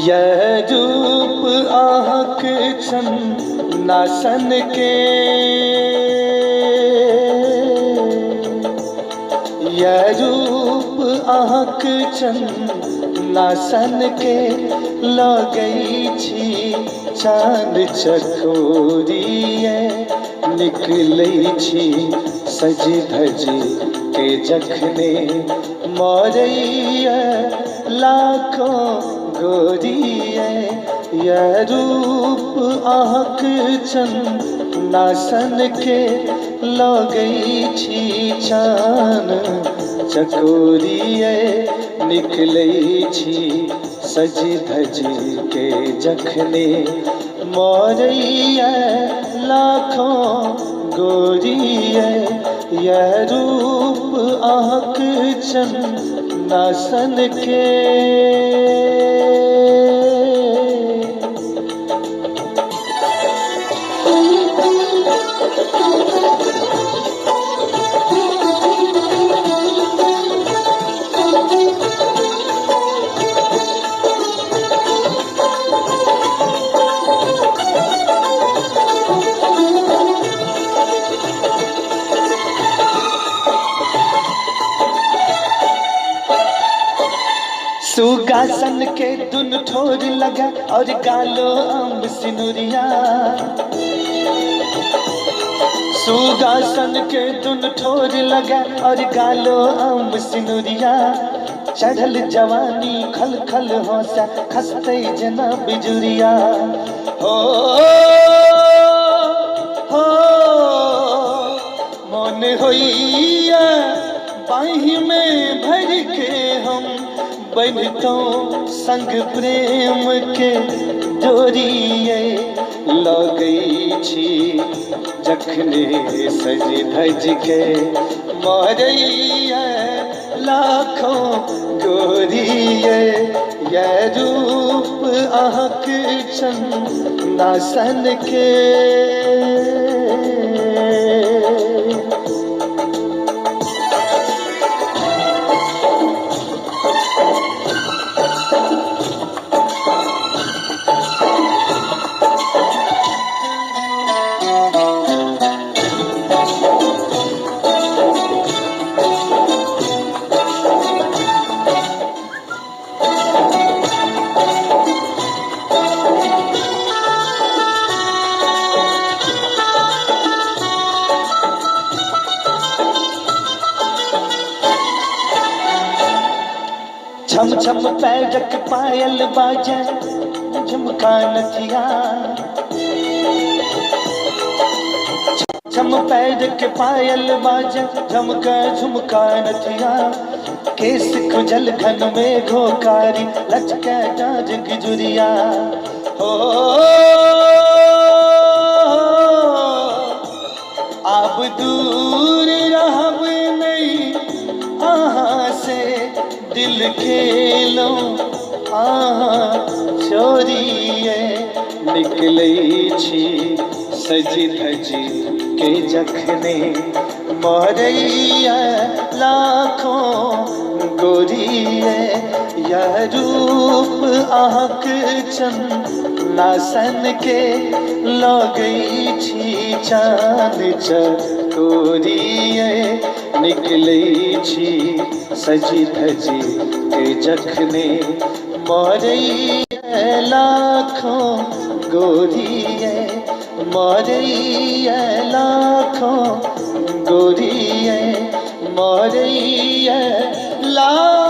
यह रूप आहक नासन के, यह रूप आहक नासन के, लो गई छी चांद चकोरिए, निकलई छी सजी धजी के जखने, मोरैया लाखों गोरिए। यह रूप आहक नासन के, लो गई छी चान चकोरिए, निकलई छी सजी धजी के जखने, मोरैया लाखों गोरिए। यह रूप आहक नासन के। सुगासन के दुन ठोर लगा और गालो अम्ब सिनुरिया, सुगासन के दुन ठोर लगा और गालो अम्ब सिनुरिया, चढ़ल जवानी खल खल होसा खसते जना बिजुरिया। हो मन होइया बाही में भर के हम, बंधतो संग प्रेम के डोरिए, लो गई छी जखने सज धज के, मोरैया लाखों गोरिए। यह रूप आहक नासन के। छम छम पैरक पायल बाजे झुमका नथिया, छम पैरक पायल बाजे झुमका झुमका नथिया, केस खुजल घन में घोकारी लचके डाज गिजुरिया। हो अब दूर रहब नहीं आहाँ से, दिल खेलो आहाँ छोरिए, निकलई छी सजी धजी के जखने, मोरैया लाखों गोरिए। यह रूप आहक नासन के, लो गई छी चांद चकोरिए, निकलई छी सजी धजी के जखने, मोरैया लाखों गोरिए, मोरैया लाखों गोरिए, मोरैया लाखों